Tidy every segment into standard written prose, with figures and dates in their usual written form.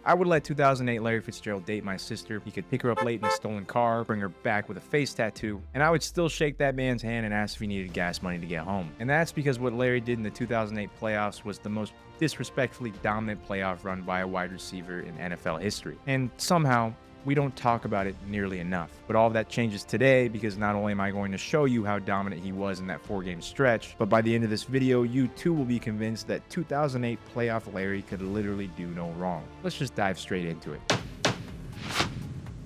I would let 2008 Larry Fitzgerald date my sister. He could pick her up late in a stolen car, bring her back with a face tattoo, and I would still shake that man's hand and ask if he needed gas money to get home. And that's because what Larry did in the 2008 playoffs was the most disrespectfully dominant playoff run by a wide receiver in NFL history. And somehow, we don't talk about it nearly enough. But all of that changes today because not only am I going to show you how dominant he was in that 4-game stretch, but by the end of this video, you too will be convinced that 2008 playoff Larry could literally do no wrong. Let's just dive straight into it.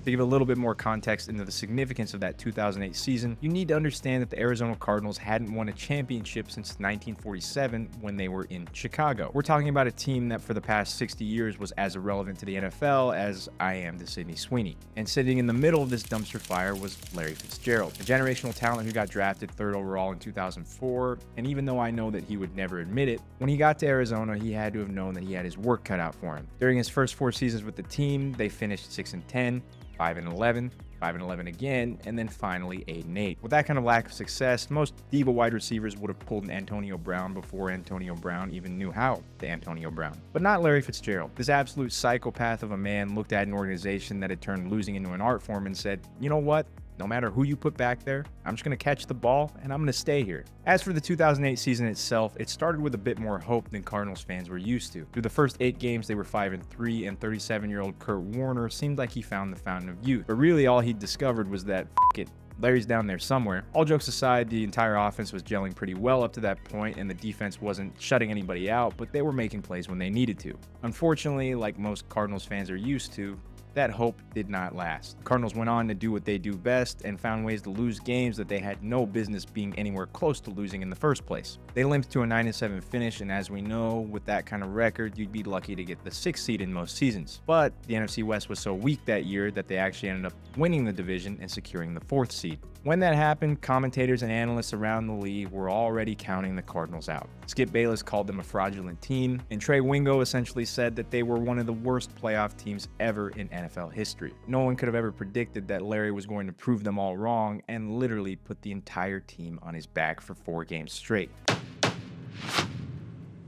To give a little bit more context into the significance of that 2008 season, you need to understand that the Arizona Cardinals hadn't won a championship since 1947 when they were in Chicago. We're talking about a team that for the past 60 years was as irrelevant to the NFL as I am to Sidney Sweeney. And sitting in the middle of this dumpster fire was Larry Fitzgerald, a generational talent who got drafted 3rd overall in 2004. And even though I know that he would never admit it, when he got to Arizona, he had to have known that he had his work cut out for him. During his first 4 seasons with the team, they finished 6-10. 5-11, 5-11 again, and then finally 8-8. With that kind of lack of success, most diva wide receivers would have pulled an Antonio Brown before Antonio Brown even knew how to Antonio Brown. But not Larry Fitzgerald. This absolute psychopath of a man looked at an organization that had turned losing into an art form and said, you know what? No matter who you put back there, I'm just going to catch the ball and I'm going to stay here. As for the 2008 season itself, it started with a bit more hope than Cardinals fans were used to. Through the first 8 games, they were 5-3, and 37-year-old Kurt Warner seemed like he found the fountain of youth. But really all he discovered was that, f it, Larry's down there somewhere. All jokes aside, the entire offense was gelling pretty well up to that point, and the defense wasn't shutting anybody out, but they were making plays when they needed to. Unfortunately, like most Cardinals fans are used to, that hope did not last. The Cardinals went on to do what they do best and found ways to lose games that they had no business being anywhere close to losing in the first place. They limped to a 9-7 finish, and as we know, with that kind of record, you'd be lucky to get the 6th seed in most seasons. But the NFC West was so weak that year that they actually ended up winning the division and securing the 4th seed. When that happened, commentators and analysts around the league were already counting the Cardinals out. Skip Bayless called them a fraudulent team, and Trey Wingo essentially said that they were one of the worst playoff teams ever in NFL history. No one could have ever predicted that Larry was going to prove them all wrong and literally put the entire team on his back for 4 games straight.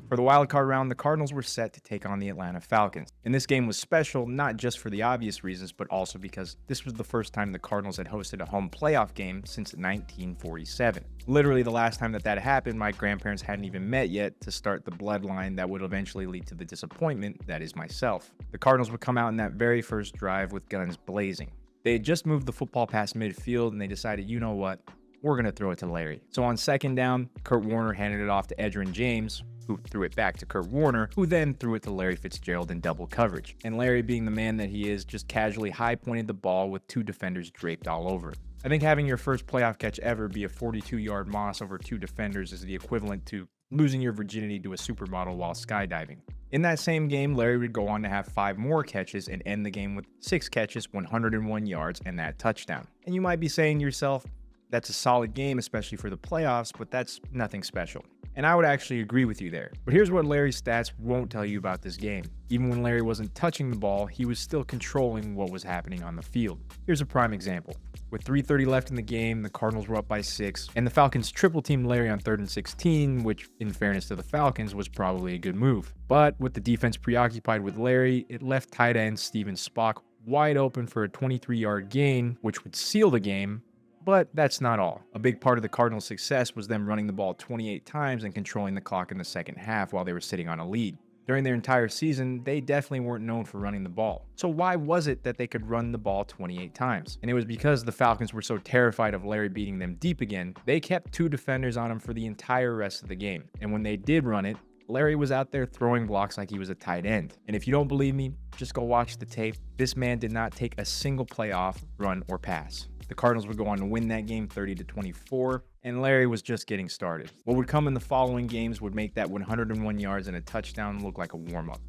For the Wildcard Round, the Cardinals were set to take on the Atlanta Falcons. And this game was special not just for the obvious reasons, but also because this was the first time the Cardinals had hosted a home playoff game since 1947. Literally the last time that happened, my grandparents hadn't even met yet to start the bloodline that would eventually lead to the disappointment that is myself. The Cardinals would come out in that very first drive with guns blazing. They had just moved the football past midfield and they decided, you know what? We're going to throw it to Larry. So on 2nd down, Kurt Warner handed it off to Edgerrin James, who threw it back to Kurt Warner, who then threw it to Larry Fitzgerald in double coverage. And Larry, being the man that he is, just casually high-pointed the ball with 2 defenders draped all over it. I think having your first playoff catch ever be a 42-yard moss over 2 defenders is the equivalent to losing your virginity to a supermodel while skydiving. In that same game, Larry would go on to have 5 more catches and end the game with 6 catches, 101 yards, and that touchdown. And you might be saying to yourself, that's a solid game, especially for the playoffs, but that's nothing special. And I would actually agree with you there. But here's what Larry's stats won't tell you about this game. Even when Larry wasn't touching the ball, he was still controlling what was happening on the field. Here's a prime example. With 3:30 left in the game, the Cardinals were up by 6, and the Falcons triple-teamed Larry on 3rd and 16, which, in fairness to the Falcons, was probably a good move. But with the defense preoccupied with Larry, it left tight end Steven Spock wide open for a 23-yard gain, which would seal the game. But that's not all. A big part of the Cardinals' success was them running the ball 28 times and controlling the clock in the second half while they were sitting on a lead. During their entire season, they definitely weren't known for running the ball. So why was it that they could run the ball 28 times? And it was because the Falcons were so terrified of Larry beating them deep again, they kept 2 defenders on him for the entire rest of the game. And when they did run it, Larry was out there throwing blocks like he was a tight end. And if you don't believe me, just go watch the tape. This man did not take a single play off, run, or pass. The Cardinals would go on to win that game 30-24, and Larry was just getting started. What would come in the following games would make that 101 yards and a touchdown look like a warm-up.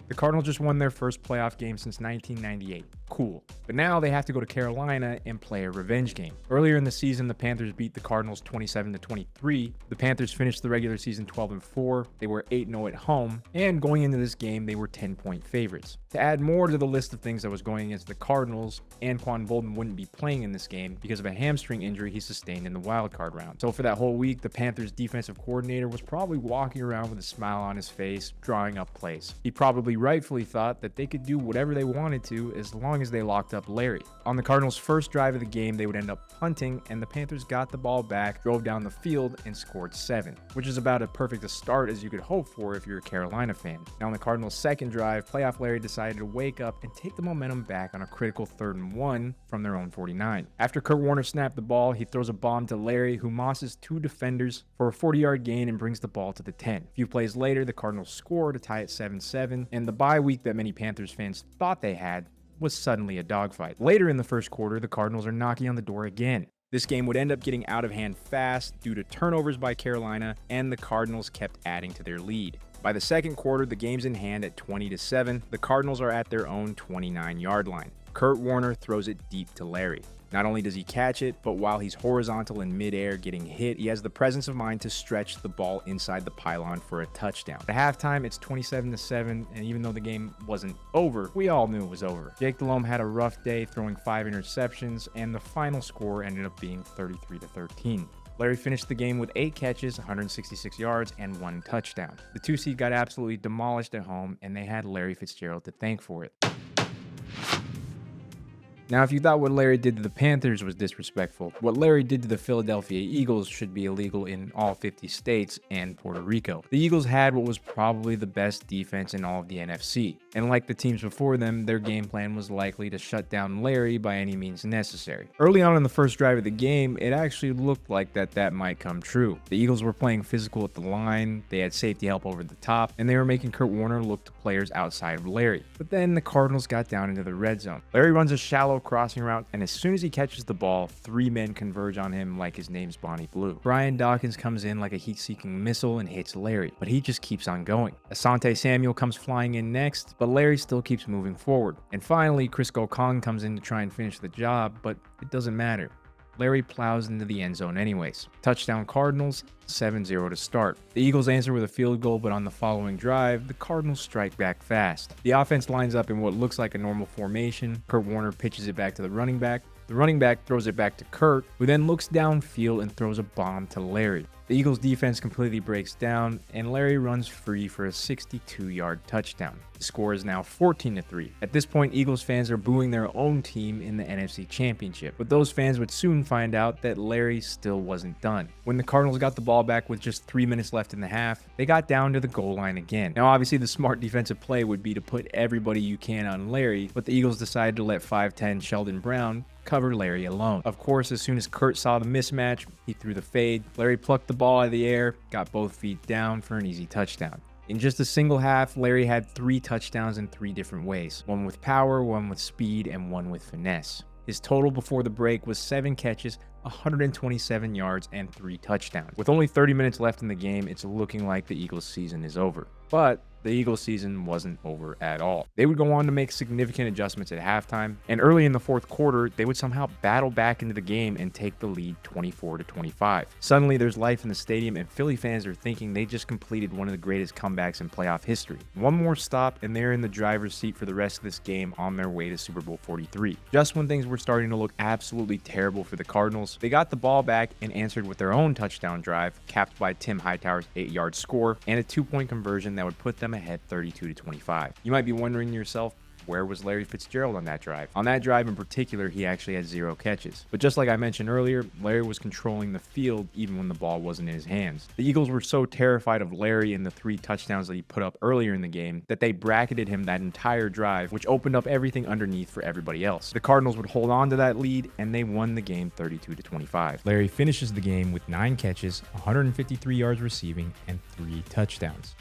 The Cardinals just won their first playoff game since 1998. cool. But now they have to go to Carolina and play a revenge game. Earlier in the season, the Panthers beat the Cardinals 27-23. The Panthers finished the regular season 12-4. They were 8-0 at home, and going into this game, they were 10-point favorites. To add more to the list of things that was going against the Cardinals, Anquan Boldin wouldn't be playing in this game because of a hamstring injury he sustained in the wildcard round. So for that whole week, the Panthers defensive coordinator was probably walking around with a smile on his face, drawing up plays. He probably rightfully thought that they could do whatever they wanted to as long as they locked up Larry. On the Cardinals' first drive of the game, they would end up punting, and the Panthers got the ball back, drove down the field, and scored 7, which is about as perfect a start as you could hope for if you're a Carolina fan. Now on the Cardinals' second drive, playoff Larry decided to wake up and take the momentum back on a critical 3rd and 1 from their own 49. After Kurt Warner snapped the ball, he throws a bomb to Larry, who mosses 2 defenders for a 40-yard gain and brings the ball to the 10. A few plays later, the Cardinals score to tie it 7-7, and the bye week that many Panthers fans thought they had was suddenly a dogfight. Later in the first quarter, the Cardinals are knocking on the door again. This game would end up getting out of hand fast due to turnovers by Carolina, and the Cardinals kept adding to their lead. By the second quarter, the game's in hand at 20-7. The Cardinals are at their own 29-yard line. Kurt Warner throws it deep to Larry. Not only does he catch it, but while he's horizontal in midair getting hit, he has the presence of mind to stretch the ball inside the pylon for a touchdown. At halftime, it's 27-7, and even though the game wasn't over, we all knew it was over. Jake Delhomme had a rough day, throwing 5 interceptions, and the final score ended up being 33-13. Larry finished the game with 8 catches, 166 yards, and 1 touchdown. The 2 seed got absolutely demolished at home, and they had Larry Fitzgerald to thank for it. Now, if you thought what Larry did to the Panthers was disrespectful, what Larry did to the Philadelphia Eagles should be illegal in all 50 states and Puerto Rico. The Eagles had what was probably the best defense in all of the NFC, and like the teams before them, their game plan was likely to shut down Larry by any means necessary. Early on in the first drive of the game, it actually looked like that might come true. The Eagles were playing physical at the line, they had safety help over the top, and they were making Kurt Warner look to players outside of Larry. But then the Cardinals got down into the red zone. Larry runs a shallow crossing route, and as soon as he catches the ball, 3 men converge on him like his name's Bonnie Blue. Brian Dawkins comes in like a heat-seeking missile and hits Larry, but he just keeps on going. Asante Samuel comes flying in next, but Larry still keeps moving forward. And finally, Chris Kong comes in to try and finish the job, but it doesn't matter. Larry plows into the end zone anyways. Touchdown Cardinals, 7-0 to start. The Eagles answer with a field goal, but on the following drive, the Cardinals strike back fast. The offense lines up in what looks like a normal formation. Kurt Warner pitches it back to the running back. The running back throws it back to Kurt, who then looks downfield and throws a bomb to Larry. The Eagles defense completely breaks down, and Larry runs free for a 62-yard touchdown. The score is now 14-3. At this point, Eagles fans are booing their own team in the NFC Championship, but those fans would soon find out that Larry still wasn't done. When the Cardinals got the ball back with just 3 minutes left in the half, they got down to the goal line again. Now, obviously, the smart defensive play would be to put everybody you can on Larry, but the Eagles decided to let 5'10" Sheldon Brown cover Larry alone. Of course, as soon as Kurt saw the mismatch, he threw the fade. Larry plucked the ball out of the air, got both feet down for an easy touchdown. In just a single half, Larry had 3 touchdowns in 3 different ways. One with power, one with speed, and one with finesse. His total before the break was 7 catches, 127 yards, and 3 touchdowns. With only 30 minutes left in the game, it's looking like the Eagles' season is over. But the Eagles' season wasn't over at all. They would go on to make significant adjustments at halftime, and early in the fourth quarter, they would somehow battle back into the game and take the lead 24-25. Suddenly, there's life in the stadium, and Philly fans are thinking they just completed one of the greatest comebacks in playoff history. One more stop, and they're in the driver's seat for the rest of this game on their way to Super Bowl 43. Just when things were starting to look absolutely terrible for the Cardinals, they got the ball back and answered with their own touchdown drive, capped by Tim Hightower's 8-yard score and a 2-point conversion that would put them ahead 32-25. You might be wondering to yourself, where was Larry Fitzgerald on that drive? On that drive in particular, he actually had 0 catches. But just like I mentioned earlier, Larry was controlling the field even when the ball wasn't in his hands. The Eagles were so terrified of Larry and the 3 touchdowns that he put up earlier in the game that they bracketed him that entire drive, which opened up everything underneath for everybody else. The Cardinals would hold on to that lead, and they won the game 32-25. Larry finishes the game with 9 catches, 153 yards receiving, and 3 touchdowns.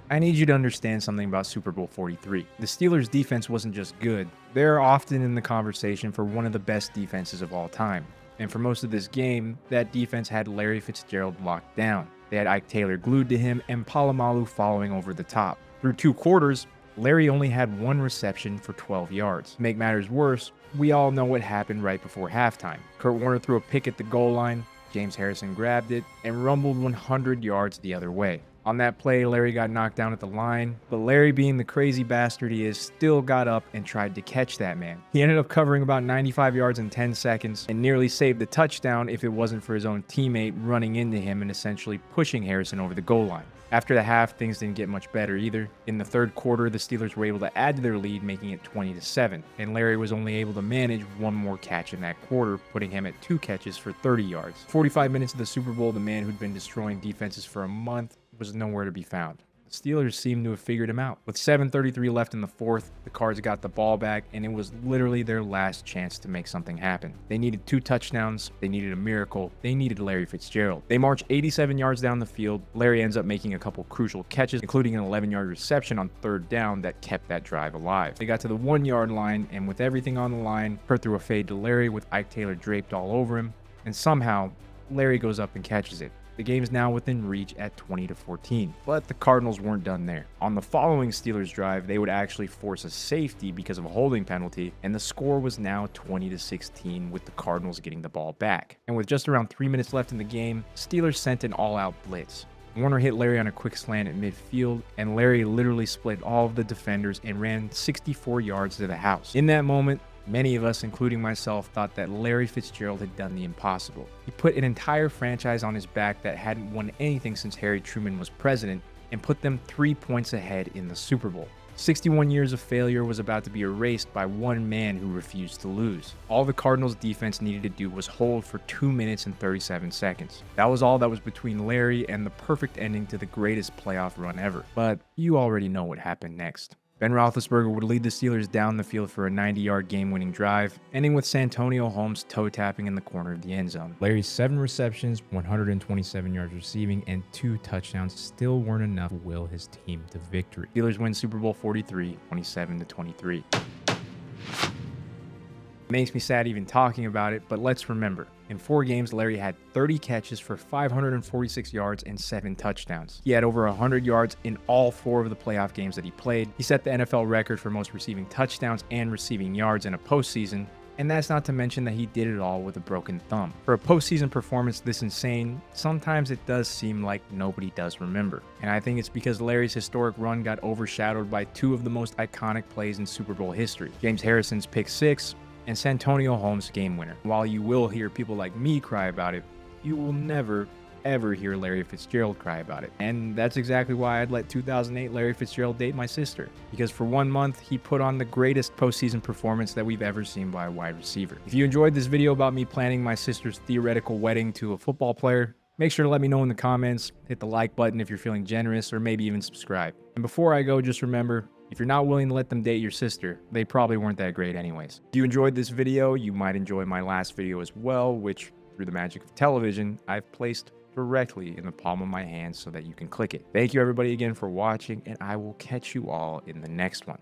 I need you to understand something about Super Bowl 43. The Steelers' defense wasn't just good, they're often in the conversation for one of the best defenses of all time. And for most of this game, that defense had Larry Fitzgerald locked down. They had Ike Taylor glued to him and Polamalu following over the top. Through 2 quarters, Larry only had one reception for 12 yards. To make matters worse, we all know what happened right before halftime. Kurt Warner threw a pick at the goal line, James Harrison grabbed it, and rumbled 100 yards the other way. On that play, Larry got knocked down at the line, but Larry, being the crazy bastard he is, still got up and tried to catch that man. He ended up covering about 95 yards in 10 seconds and nearly saved the touchdown if it wasn't for his own teammate running into him and essentially pushing Harrison over the goal line. After the half, things didn't get much better either. In the third quarter, the Steelers were able to add to their lead, making it 20-7, and Larry was only able to manage one more catch in that quarter, putting him at 2 catches for 30 yards. 45 minutes of the Super Bowl, the man who'd been destroying defenses for a month was nowhere to be found. The Steelers seemed to have figured him out. With 7:33 left in the fourth, the Cards got the ball back, and it was literally their last chance to make something happen. They needed 2 touchdowns, they needed a miracle, they needed Larry Fitzgerald. They march 87 yards down the field. Larry ends up making a couple crucial catches, including an 11-yard reception on 3rd down that kept that drive alive. They got to the 1-yard line, and with everything on the line, Kurt threw a fade to Larry with Ike Taylor draped all over him, and somehow, Larry goes up and catches it. The game is now within reach at 20-14, but the Cardinals weren't done there. On the following Steelers drive, they would actually force a safety because of a holding penalty, and the score was now 20-16 with the Cardinals getting the ball back. And with just around 3 minutes left in the game, Steelers sent an all-out blitz. Warner hit Larry on a quick slant at midfield, and Larry literally split all of the defenders and ran 64 yards to the house. In that moment, many of us, including myself, thought that Larry Fitzgerald had done the impossible. He put an entire franchise on his back that hadn't won anything since Harry Truman was president and put them 3 points ahead in the Super Bowl. 61 years of failure was about to be erased by one man who refused to lose. All the Cardinals defense needed to do was hold for 2 minutes and 37 seconds. That was all that was between Larry and the perfect ending to the greatest playoff run ever. But you already know what happened next. Ben Roethlisberger would lead the Steelers down the field for a 90-yard game-winning drive, ending with Santonio Holmes toe-tapping in the corner of the end zone. Larry's 7 receptions, 127 yards receiving, and 2 touchdowns still weren't enough to will his team to victory. Steelers win Super Bowl 43, 27-23. It makes me sad even talking about it, but let's remember, in 4 games, Larry had 30 catches for 546 yards and 7 touchdowns. He had over 100 yards in all 4 of the playoff games that he played. He set the NFL record for most receiving touchdowns and receiving yards in a postseason, and that's not to mention that he did it all with a broken thumb. For a postseason performance this insane, sometimes it does seem like nobody does remember. And I think it's because Larry's historic run got overshadowed by 2 of the most iconic plays in Super Bowl history. James Harrison's pick 6, and Santonio Holmes' game winner. While you will hear people like me cry about it, you will never, ever hear Larry Fitzgerald cry about it. And that's exactly why I'd let 2008 Larry Fitzgerald date my sister. Because for 1 month, he put on the greatest postseason performance that we've ever seen by a wide receiver. If you enjoyed this video about me planning my sister's theoretical wedding to a football player, make sure to let me know in the comments, hit the like button if you're feeling generous, or maybe even subscribe. And before I go, just remember, if you're not willing to let them date your sister, they probably weren't that great anyways. If you enjoyed this video, you might enjoy my last video as well, which, through the magic of television, I've placed directly in the palm of my hand so that you can click it. Thank you everybody again for watching, and I will catch you all in the next one.